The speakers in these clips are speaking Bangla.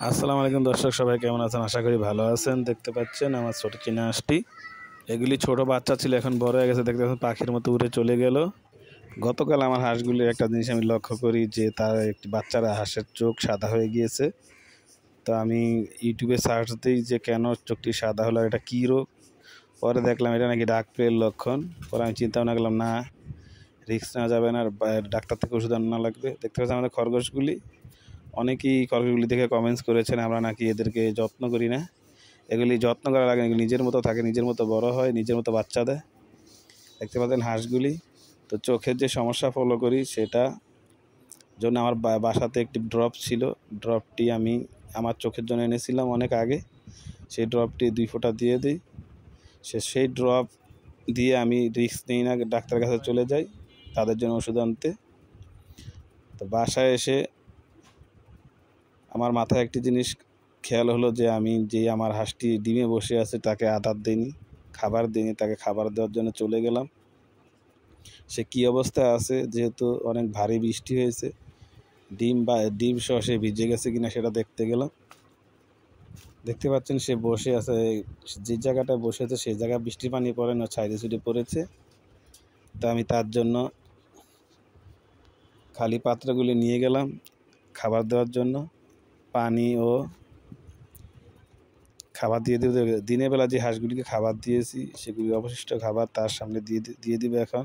আসসালামু আলাইকুম দর্শক, সবাই কেমন আছেন? আশা করি ভালো আছেন। দেখতে পাচ্ছেন আমার ছোট চীনা হাঁসটি, এগুলি ছোট বাচ্চা ছিল, এখন বড় হয়ে গেছে। দেখতে পাচ্ছেন পাখির মতো উড়ে চলে গেল। গতকাল আমার হাঁসগুলির একটা জিনিস আমি লক্ষ্য করি যে তার একটি বাচ্চারা হাঁসের চোখ সাদা হয়ে গিয়েছে। তো আমি ইউটিউবে সার্চ দিই যে কেন চোখটি সাদা হলো, এটা কী রোগ। পরে দেখলাম এটা নাকি ডাক প্লের লক্ষণ। পরে আমি চিন্তা ভাবনা করলাম, না, রিস্ক নেওয়া যাবে না, ডাক্তার থেকে ওষুধ আনা লাগবে। দেখতে পাচ্ছেন আমাদের খরগোশগুলি, অনেকেই খরগোশগুলি দেখে কমেন্টস করেছেন আমরা নাকি এদেরকে যত্ন করি না। এগুলি যত্ন করা লাগে, নিজের মতো থাকে, নিজের মতো বড় হয়, নিজের মতো বাচ্চা দেয়। দেখতে পাচ্ছেন হাঁসগুলি। তো চোখের যে সমস্যা ফলো করি, সেটা জন্য আমার বাসাতে একটি ড্রপ ছিল। ড্রপটি আমি আমার চোখের জন্য এনেছিলাম অনেক আগে। সেই ড্রপটি 2 ফোঁটা দিয়ে দিই। সেই ড্রপ দিয়ে আমি রিস্ক নিই না, ডাক্তারের কাছে চলে যাই তাদের জন্য ওষুধ আনতে। তো বাসায় এসে আমার মাথায় একটি জিনিস খেয়াল হলো যে আমি আমার হাঁসটি ডিমে বসে আছে তাকে আদার দিইনি, খাবার দিইনি। তাকে খাবার দেওয়ার জন্য চলে গেলাম। সে কী অবস্থায় আছে, যেহেতু অনেক ভারী বৃষ্টি হয়েছে, ডিম সহ সে ভিজে গেছে কিনা সেটা দেখতে গেলাম। দেখতে পাচ্ছেন সে বসে আছে, যে জায়গাটায় বসে আছে সেই জায়গায় বৃষ্টির পানি পড়ে না, ছাইড়ে ছুটে পড়েছে। তো আমি তার জন্য খালি পাত্রগুলি নিয়ে গেলাম খাবার দেওয়ার জন্য, পানি ও খাবার দিয়ে দেবে। দিনের বেলা যে হাঁসগুলিকে খাবার দিয়েছি সেগুলি অবশিষ্ট খাবার তার সামনে দিয়ে দিবে এখন।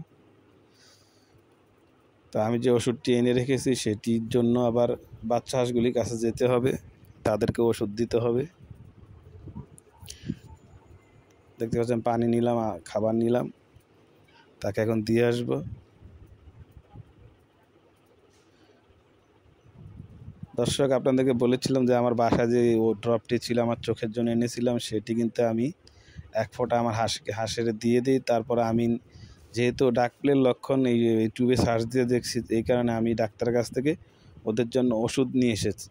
তো আমি যে ওষুধটি এনে রেখেছি সেটির জন্য আবার বাচ্চা হাঁসগুলির কাছে যেতে হবে, তাদেরকে ওষুধ দিতে হবে। দেখতে পাচ্ছেন পানি নিলাম, খাবার নিলাম, তাকে এখন দিয়ে আসবো। দর্শক, আপনাদেরকে বলেছিলাম যে আমার বাসায় যে ড্রপটি ছিল আমার চোখের জন্য এনেছিলাম, সেটি কিন্তু আমি 1 ফোঁটা আমার হাঁসের দিয়ে দিই। তারপর আমি যেহেতু ডাক প্লের লক্ষণ এই ইউটিউবে সার্চ দিয়ে দেখছি, এই কারণে আমি ডাক্তারের কাছ থেকে ওদের জন্য ওষুধ নিয়ে এসেছি।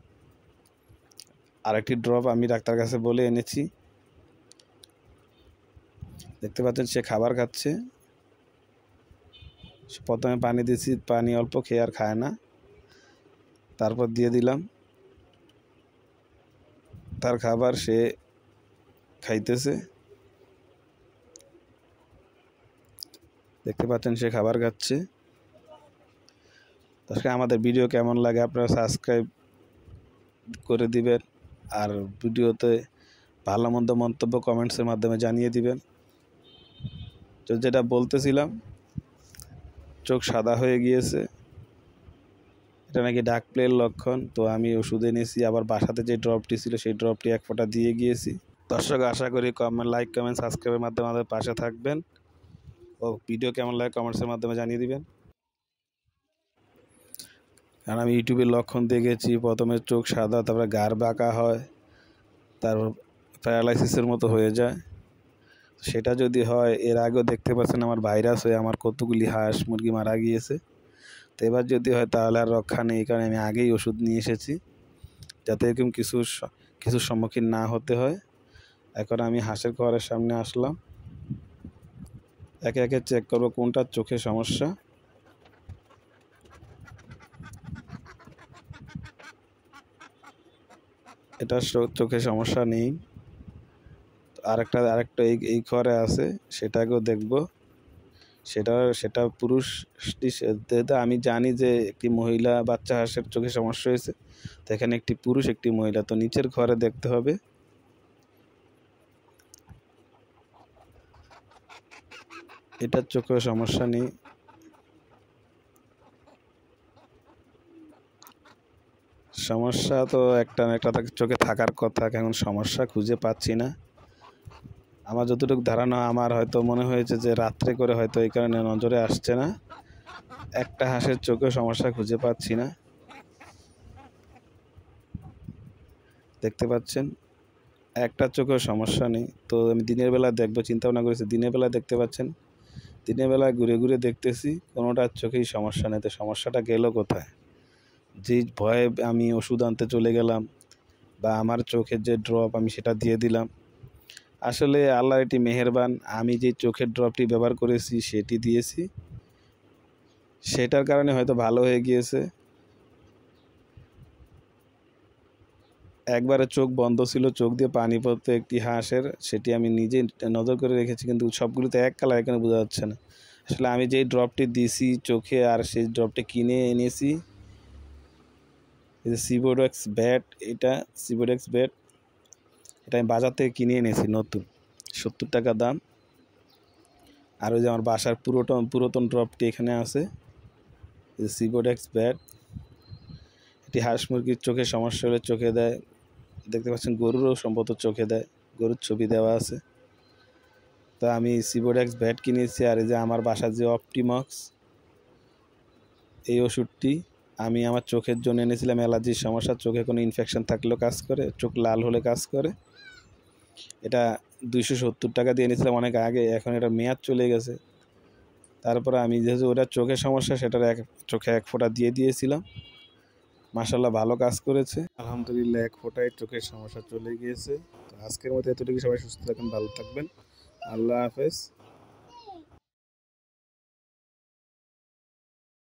আরেকটি ড্রপ আমি ডাক্তার কাছে বলে এনেছি। দেখতে পাচ্ছেন সে খাবার খাচ্ছে। প্রথমে পানি দিয়েছি, পানি অল্প খেয়ে আর খায় না। তারপর দিয়ে দিলাম তার খাবার, সে খাইতেছে। দেখতে পাচ্ছেন সে খাবার খাচ্ছে। দর্শক, আমাদের ভিডিও কেমন লাগে আপনারা সাবস্ক্রাইব করে দিবেন, আর ভিডিওতে ভালো মন্দ মন্তব্য কমেন্টসের মাধ্যমে জানিয়ে দিবেন। তো যেটা বলতেছিলাম, চোখ সাদা হয়ে গিয়েছে, এটা নাকি ডাক প্লের লক্ষণ। তো আমি ওষুধ এনেছি, আবার বাসাতে যে ড্রপটি ছিল সেই ড্রপটি 1 ফোঁটা দিয়ে গিয়েছি। দর্শক, আশা করি লাইক কমেন্ট সাবস্ক্রাইবের মাধ্যমে আমাদের পাশে থাকবেন ও ভিডিও কেমন লাগে কমেন্টসের মাধ্যমে জানিয়ে দিবেন। কারণ আমি ইউটিউবের লক্ষণ দেখেছি, প্রথমে চোখ সাদা, তারপরে গাড় বাঁকা হয়, তারপর প্যারালাইসিসের মতো হয়ে যায়। সেটা যদি হয়, এর আগেও দেখতে পাচ্ছেন আমার ভাইরাস হয়ে আমার কতগুলি হাঁস মুরগি মারা গিয়েছে। তো এবার যদি হয় তাহলে আর রক্ষা নেই, কারণ আমি আগেই ওষুধ নিয়ে এসেছি যাতে এরকম কিছুর সম্মুখীন না হতে হয়। এখন আমি হাঁসের ঘরের সামনে আসলাম, একে একে চেক করবো কোনটার চোখে সমস্যা। এটা চোখে সমস্যা নেই। আরেকটা এই ঘরে আছে, সেটাকেও দেখব। সেটা পুরুষটি, আমি জানি যে একটি মহিলা বাচ্চা হাঁসের চোখে সমস্যা হয়েছে, তো এখানে একটি পুরুষ একটি মহিলা, তো নিচের ঘরে দেখতে হবে। এটার চোখে সমস্যা নেই। সমস্যা তো একটা না একটা চোখে থাকার কথা, এখন সমস্যা খুঁজে পাচ্ছি না। আমার যতটুকু ধারণা, আমার হয়তো মনে হয়েছে যে রাত্রে করে হয়তো এই কারণে নজরে আসছে না। একটা হাঁসের চোখে সমস্যা খুঁজে পাচ্ছি না। দেখতে পাচ্ছেন একটা চোখেও সমস্যা নেই। তো আমি দিনের বেলা দেখবো চিন্তা ভাবনা করেছি, দিনের বেলা দেখতে পাচ্ছেন দিনের বেলা ঘুরে ঘুরে দেখতেছি কোনোটার চোখেই সমস্যা নেই। তো সমস্যাটা গেল কোথায়? যে ভয়ে আমি ওষুধ আনতে চলে গেলাম, বা আমার চোখের যে ড্রপ আমি সেটা দিয়ে দিলাম। আসলে আল্লাহর এটি মেহেরবান, আমি যে চোখের ড্রপটি ব্যবহার করেছি সেটি দিয়েছি, সেটার কারণে হয়তো ভালো হয়ে গিয়েছে। একবারে চোখ বন্ধ ছিল, চোখ দিয়ে পানি পড়তো একটি হাঁসের, সেটি আমি নিজে নজর করে রেখেছি, কিন্তু সবগুলোতে এক কালার, এখানে বোঝা যাচ্ছে না। আসলে আমি যেই ড্রপটি দিছি চোখে আর সেই ড্রপটি কিনে এনেছি, এই যে সিবোডেক্স ব্যাট, এটা সিবোডেক্স ব্যাট, এটা আমি বাজার থেকে কিনে এনেছি নতুন, 70 টাকা দাম। আর ওই যে আমার বাসার পুরাতন ড্রপটি এখানে আছে, এই যে সিবোডেক্স ব্যাট। এটি হাঁস মুরগির চোখে সমস্যা হলে চোখে দেয়, দেখতে পাচ্ছেন গরুরও সম্ভবত চোখে দেয়, গরুর ছবি দেওয়া আছে। তো আমি সিবোডেক্স ব্যাট কিনেছি। আর এই যে আমার বাসার যে অপটিমক্স, এই ওষুধটি আমি আমার চোখের জন্য এনেছিলাম, অ্যালার্জির সমস্যা, চোখে কোনো ইনফেকশন থাকলেও কাজ করে, চোখ লাল হলে কাজ করে। এটা 270 টাকা দিয়ে এনেছিলাম অনেক আগে, এখন এটা মেয়াদ চলে গেছে। তারপরে আমি যেহেতু ওটা চোখের সমস্যা, সেটার চোখে 1 ফোঁটা দিয়ে দিয়েছিলাম, মাশাআল্লাহ ভালো কাজ করেছে, আলহামদুলিল্লাহ 1 ফোঁটায় চোখের সমস্যা চলে গিয়েছে। তো আজকের মতো এতটুকু, সবাই সুস্থ থাকবেন, ভালো থাকবেন, আল্লাহ হাফেজ।